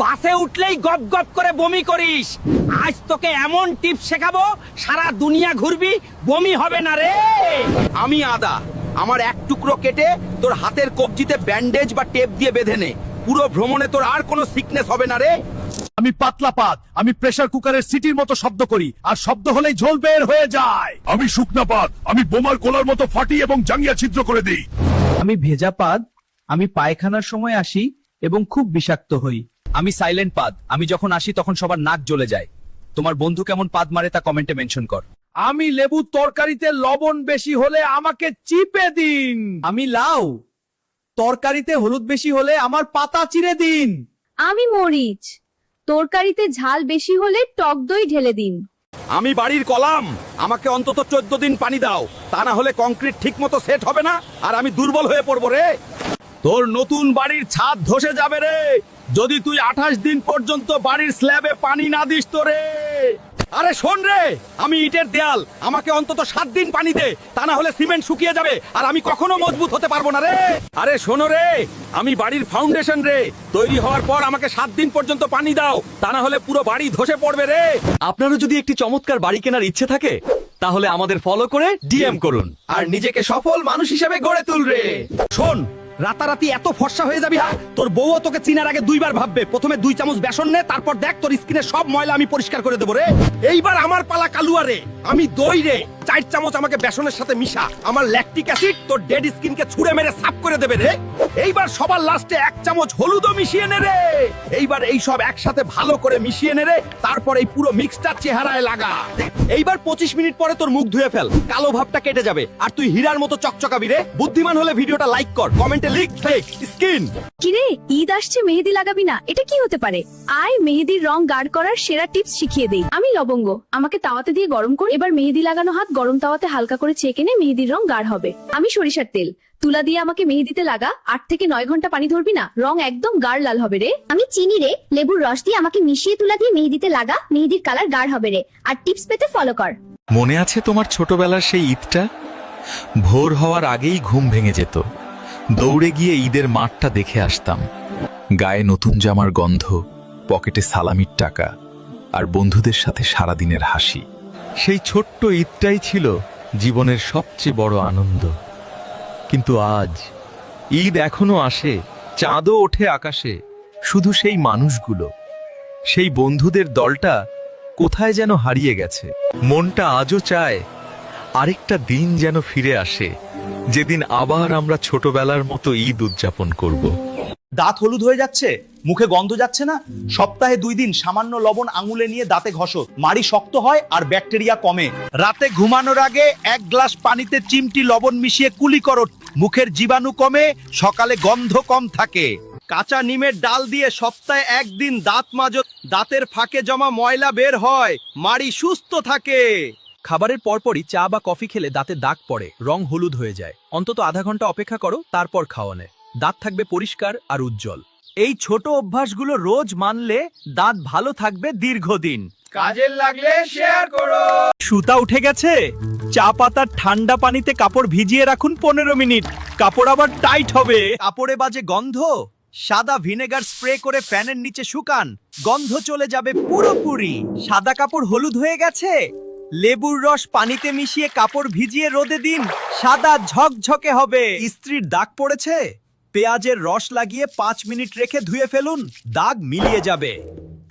বাসে উঠলেই গপ গপ করে বমি করিস। আজ তোকে এমন টিপস শেখাবো সারা দুনিয়া ঘুরবি, বমি হবে না রে। আমি আদা, আমার এক টুকরো কেটে তোর হাতের কবজিতে ব্যান্ডেজ বা টেপ দিয়ে বেঁধে নে। পুরো ভ্রমণে তোর আর কোনো সিকনেস হবে না রে। আমি পাতলা পাত, আমি প্রেসার কুকারের সিটির মতো শব্দ করি, আর শব্দ হলেই ঝোল বের হয়ে যায়। আমি শুকনা পাত, আমি বোমার গোলার মতো ফাটি এবং জাঙ্গিয়া ছিদ্র করে দিই। আমি ভেজা পাদ, আমি পায়খানার সময় আসি এবং খুব বিষাক্ত হই। আমি সাইলেন্ট পাদ, আমি যখন আসি তখন সবার নাক জ্বলে যায়। তোমার বন্ধু কেমন পাদ মারে তা কমেন্টে মেনশন কর। আমি লেবুর তরকারিতে লবণ বেশি হলে আমাকে চিপে দিন। আমি লাউ, তরকারিতে হলুদ বেশি হলে আমার পাতা চিরে দিন। আমি মরিচ, তরকারিতে ঝাল বেশি হলে টক দই ঢেলে দিন। আমি বাড়ির কলাম, আমাকে অন্তত 14 দিন পানি দাও, তা না হলে কংক্রিট ঠিক মতো সেট হবে না আর আমি দুর্বল হয়ে পড়বো রে। তোর নতুন বাড়ির ছাদ ধসে যাবে রে যদি তুই 28 দিন পর্যন্ত বাড়ির স্ল্যাবে পানি না দিস তো রে। আরে শোন রে, আমি ইটের দেয়াল, আমাকে অন্তত 7 দিন পানি দে, তা না হলে সিমেন্ট শুকিয়ে যাবে আর আমি কখনো মজবুত হতে পারবো না রে। আরে শোনো রে, আমি বাড়ির ফাউন্ডেশন রে, তৈরি হওয়ার পর আমাকে 7 দিন পর্যন্ত পানি দাও, তা না হলে পুরো বাড়ি ধসে পড়বে রে। আপনারও যদি একটি চমৎকার বাড়ি কেনার ইচ্ছে থাকে তাহলে আমাদের ফলো করে ডিএম করুন আর নিজেকে সফল মানুষ হিসেবে গড়ে তুল রে। শোন, রাতারাতি এত ফর্সা হয়ে যাবি হ্যাঁ, তোর বউও তোকে চিনার আগে 2 বার ভাববে। প্রথমে 2 চামচ বেসন নে, তারপর দেখ তোর স্কিনের সব ময়লা আমি পরিষ্কার করে দেবো রে। এইবার আমার পালা কালুয়া রে, আমি দই রে 4 চামচ আমাকে বেসনের সাথে মিশা, আমার ল্যাকটিক অ্যাসিড তোর ডেড স্কিনকে ছুঁড়ে মেরে সাফ করে দেবে রে। এইবার সবার লাস্টে 1 চামচ হলুদও মিশিয়ে নে রে। এইবার এই সব একসাথে ভালো করে মিশিয়ে নে রে, তারপর এই পুরো মিক্সটা চেহারায় লাগা। এইবার 25 মিনিট পরে তোর মুখ ধুয়ে ফেল, কালো ভাবটা কেটে যাবে আর তুই হীরার মতো চকচকাবি রে। বুদ্ধিমান হলে ভিডিওটা লাইক কর, কমেন্টে লিখ ফেক স্কিন। কিরে, ঈদ আসছে, মেহেদি লাগাবি না? এটা কি হতে পারে? আয় মেহেদির রং গাঢ় করার সেরা টিপস শিখিয়ে দেই। আমি লবঙ্গ, আমাকে তাওয়াতে দিয়ে গরম করে এবার মেহেদি লাগানো হাত গরম তাওয়াতে হালকা করে চেকে নে, মেহেদির রং গাঢ় হবে। আমি সরিষার তেল, তুলা দিয়ে আমাকে মেহেদিতে লাগা, 8 থেকে 9 ঘন্টা পানি ধরবি না, রং একদম গাঢ় লাল হবে রে। আমি চিনি রে, লেবুর রস দিয়ে আমাকে মিশিয়ে তুলা দিয়ে মেহেদিতে লাগা, মেহেদির কালার গাঢ় হবে রে। আর টিপস পেতে ফলো কর। মনে আছে তোমার ছোটবেলার সেই ঈদটা? ভোর হওয়ার আগেই ঘুম ভেঙে যেত, দৌড়ে গিয়ে ঈদের মাঠটা দেখে আসতাম। গায়ে নতুন জামার গন্ধ, পকেটে সালামির টাকা, আর বন্ধুদের সাথে সারাদিনের হাসি। সেই ছোট্ট ঈদটাই ছিল জীবনের সবচেয়ে বড় আনন্দ। কিন্তু আজ ঈদ এখনো আসে, চাঁদও ওঠে আকাশে, শুধু সেই মানুষগুলো, সেই বন্ধুদের দলটা কোথায় যেন হারিয়ে গেছে। মনটা আজও চায় আরেকটা দিন যেন ফিরে আসে, যেদিন আবার আমরা ছোটবেলার মতো ঈদ উদযাপন করব। দাঁত হলুদ হয়ে যাচ্ছে, মুখে গন্ধ যাচ্ছে না? সপ্তাহে 2 দিন সামান্য লবণ আঙুলে নিয়ে দাঁতে ঘষো, মাড়ি শক্ত হয় আর ব্যাকটেরিয়া কমে। রাতে ঘুমানোর আগে 1 গ্লাস পানিতে চিমটি লবণ মিশিয়ে কুলি করো, মুখের জীবাণু কমে, সকালে গন্ধ কম থাকে। কাঁচা নিমের ডাল দিয়ে সপ্তাহে 1 দিন দাঁত মাজো, দাঁতের ফাঁকে জমা ময়লা বের হয়, মাড়ি সুস্থ থাকে। খাবারের পরপরই চা বা কফি খেলে দাঁতে দাগ পড়ে, রং হলুদ হয়ে যায়। অন্তত আধা ঘন্টা অপেক্ষা করো, তারপর খাওয়ানে দাঁত থাকবে পরিষ্কার আর উজ্জ্বল। এই ছোট অভ্যাসগুলো রোজ মানলে দাঁত ভালো থাকবে দীর্ঘদিন। কাজের লাগলে শেয়ার করো। সুতা উঠে গেছে? চা পাতার ঠান্ডা পানিতে কাপড় ভিজিয়ে রাখুন 15 মিনিট, কাপড় আবার টাইট হবে। কাপড়ে বাজে গন্ধ? সাদা ভিনেগার স্প্রে করে ফ্যানের নিচে শুকান, গন্ধ চলে যাবে পুরোপুরি। সাদা কাপড় হলুদ হয়ে গেছে? লেবুর রস পানিতে মিশিয়ে কাপড় ভিজিয়ে রোদে দিন, সাদা ঝকঝকে হবে। ইস্ত্রির দাগ পড়েছে? পেঁয়াজের রস লাগিয়ে 5 মিনিট রেখে ধুয়ে ফেলুন, দাগ মিলিয়ে যাবে।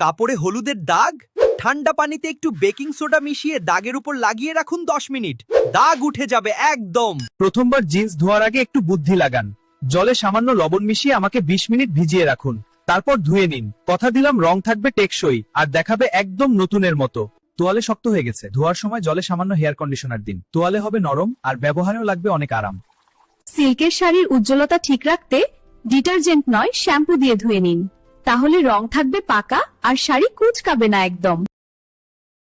কাপড়ে হলুদের দাগ? ঠান্ডা পানিতে একটু বেকিং সোডা মিশিয়ে দাগের উপর লাগিয়ে রাখুন 10 মিনিট, দাগ উঠে যাবে একদম। প্রথমবার জিন্স ধোয়ার আগে একটু বুদ্ধি লাগান, জলে সামান্য লবণ মিশিয়ে আমাকে 20 মিনিট ভিজিয়ে রাখুন, তারপর ধুয়ে নিন। কথা দিলাম রং থাকবে টেকসই আর দেখাবে একদম নতুনের মতো। তোয়ালে শক্ত হয়ে গেছে, ধোয়ার সময় জলে সামান্য হেয়ার কন্ডিশনার দিন, তোয়ালে হবে নরম আর ব্যবহারেও লাগবে অনেক আরাম। সিল্কের শাড়ির উজ্জ্বলতা ঠিক রাখতে ডিটারজেন্ট নয়, শ্যাম্পু দিয়ে ধুয়ে নিন, তাহলে রং থাকবে পাকা আর শাড়ি কুচকাবে না একদম।